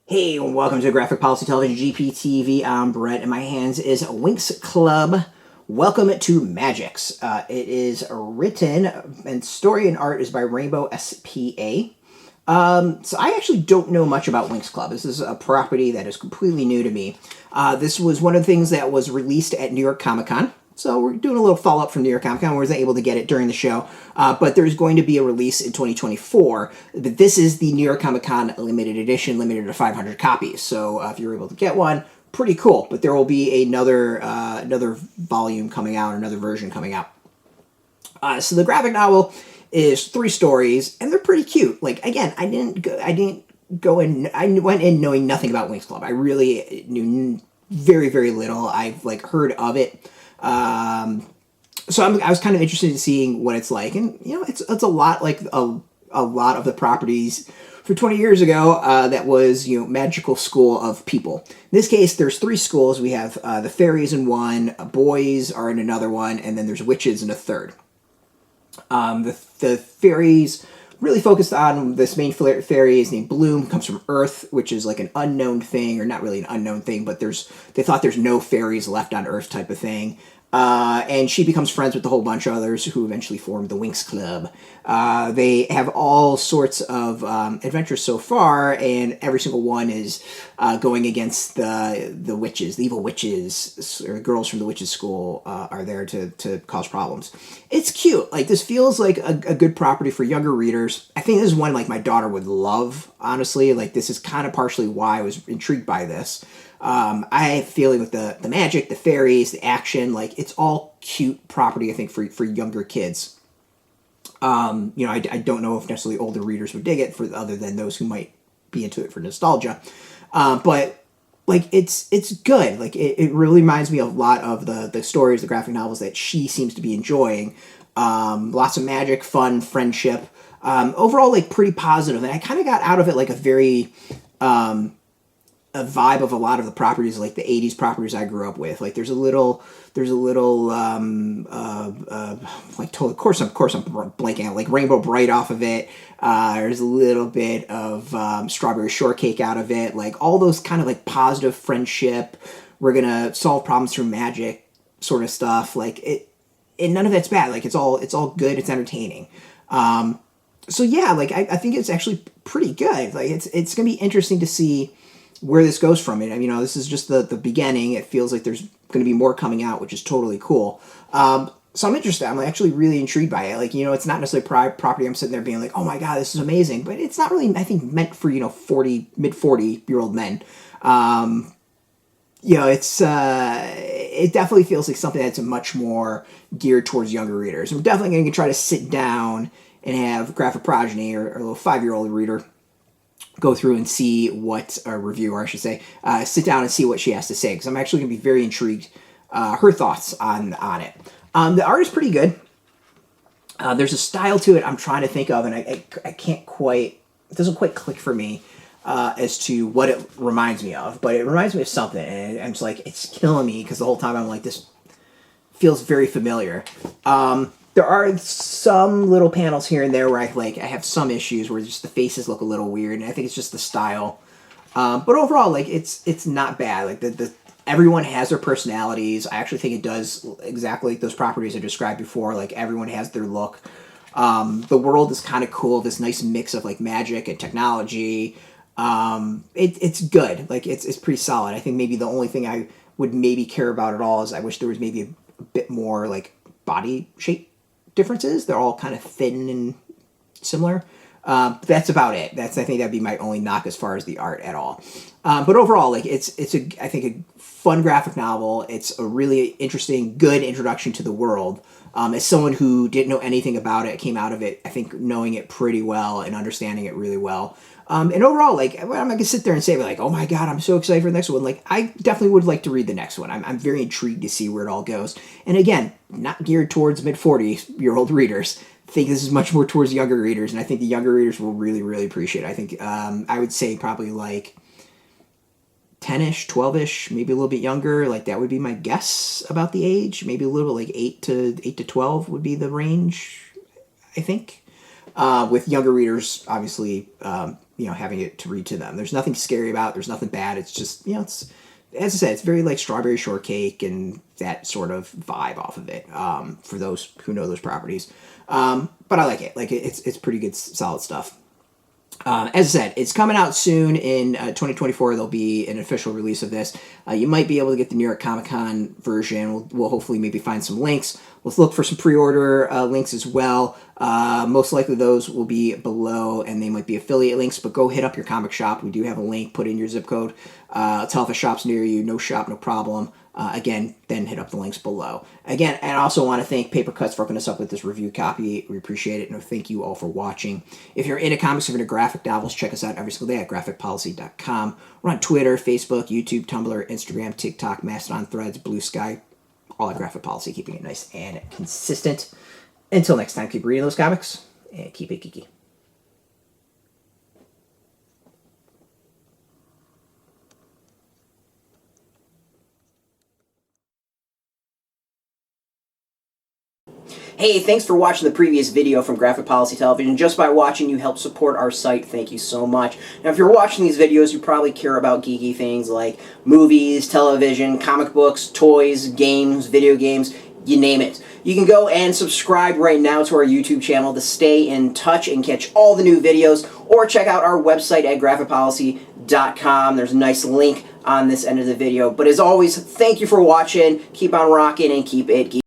Hey, welcome to Graphic Policy Television GPTV. I'm Brett, and my hands is Winx Club. Welcome to Magix. It is written, and story and art is by Rainbow SPA. So I actually don't know much about Winx Club. This is a property that is completely new to me. This was one of the things that was released at New York Comic Con. So we're doing a little follow-up from New York Comic Con. We wasn't able to get it during the show, but there's going to be a release in 2024. But this is the New York Comic Con limited edition, limited to 500 copies. So if you're able to get one, pretty cool. But there will be another volume coming out, another version coming out. So the graphic novel is 3 stories, and they're pretty cute. Like, again, I didn't go in. I went in knowing nothing about Winx Club. I really knew very, very little. I've heard of it. So I was kind of interested in seeing what it's like, and it's a lot like a lot of the properties for 20 years ago. That was magical school of people. In this case, there's 3 schools. We have the fairies in one, boys are in another one, and then there's witches in a third. The fairies really focused on this main fairy is named Bloom, comes from Earth, which is like an unknown thing, or not really an unknown thing, but they thought there's no fairies left on Earth type of thing. And she becomes friends with a whole bunch of others who eventually form the Winx Club. They have all sorts of adventures so far, and every single one is going against the witches, the evil witches, or girls from the witches' school are there to cause problems. It's cute. Like, this feels like a good property for younger readers. I think this is one my daughter would love, honestly. Like, this is kind of partially why I was intrigued by this. I have a feeling with the magic, the fairies, the action, it's all cute property, I think, for younger kids. I don't know if necessarily older readers would dig it, other than those who might be into it for nostalgia. But it's good. It really reminds me a lot of the stories, the graphic novels that she seems to be enjoying. Lots of magic, fun, friendship. Overall, pretty positive. And I kind of got out of it a very a vibe of a lot of the properties, the 80s properties I grew up with. There's a little of course I'm blanking out, Rainbow Bright off of it. There's a little bit of Strawberry Shortcake out of it. All those kind of positive friendship, we're gonna solve problems through magic sort of stuff. And none of that's bad. It's all good. It's entertaining. So yeah, I think it's actually pretty good. It's gonna be interesting to see where this goes from it. This is just the beginning. It feels like there's going to be more coming out, which is totally cool. So I'm interested. I'm actually really intrigued by it. It's not necessarily property I'm sitting there being oh my God, this is amazing. But it's not really, I think, meant for, mid 40-year-old men. It definitely feels like something that's much more geared towards younger readers. I'm definitely going to try to sit down and have Graphic Progeny, or a little 5-year-old reader, go through and see what a reviewer, I should say, sit down and see what she has to say, because I'm actually going to be very intrigued her thoughts on it. The art is pretty good. There's a style to it I'm trying to think of, and I can't quite, it doesn't quite click for me as to what it reminds me of, but it reminds me of something, and I'm just it's killing me, because the whole time I'm this feels very familiar. There are some little panels here and there where I have some issues where just the faces look a little weird, and I think it's just the style. But overall, it's not bad. Everyone has their personalities. I actually think it does exactly like those properties I described before. Everyone has their look. The world is kind of cool. This nice mix of magic and technology. It's good. It's pretty solid. I think maybe the only thing I would maybe care about at all is I wish there was maybe a bit more body shape differences. They're all kind of thin and similar. But that's about it. I think that'd be my only knock as far as the art at all. But overall, it's I think a fun graphic novel. It's a really interesting, good introduction to the world. As someone who didn't know anything about it, came out of it, I think, knowing it pretty well and understanding it really well. And overall, I'm not gonna sit there and say oh my God, I'm so excited for the next one. I definitely would like to read the next one. I'm very intrigued to see where it all goes. And again, not geared towards mid 40-year-old readers. I think this is much more towards younger readers, and I think the younger readers will really, really appreciate it. I think I would say probably 10-ish, 12-ish, maybe a little bit younger. That would be my guess about the age. Maybe a little 8 to 12 would be the range, I think. with younger readers, obviously, you know, having it to read to them. There's nothing scary about it. There's nothing bad. It's just, you know, it's, as I said, it's very like strawberry shortcake and that sort of vibe off of it, for those who know those properties. But I like it. Like, it's pretty good, solid stuff. As I said, it's coming out soon in 2024. There'll be an official release of this. You might be able to get the New York Comic Con version. We'll hopefully maybe find some links. Let's look for some pre-order links as well. Most likely those will be below, and they might be affiliate links, but go hit up your comic shop. We do have a link. Put in your zip code. Tell if a shop's near you. No shop, no problem. Again, then hit up the links below. Again, and I also want to thank Papercutz for hooking us up with this review copy. We appreciate it, and thank you all for watching. If you're into comics, if you're into graphic novels, check us out every single day at graphicpolicy.com. We're on Twitter, Facebook, YouTube, Tumblr, Instagram, TikTok, Mastodon, Threads, Blue Sky, all at Graphic Policy, keeping it nice and consistent. Until next time, keep reading those comics, and keep it geeky. Hey, thanks for watching the previous video from Graphic Policy Television. Just by watching, you help support our site. Thank you so much. Now, if you're watching these videos, you probably care about geeky things like movies, television, comic books, toys, games, video games, you name it. You can go and subscribe right now to our YouTube channel to stay in touch and catch all the new videos, or check out our website at graphicpolicy.com. There's a nice link on this end of the video. But as always, thank you for watching. Keep on rocking and keep it geeky.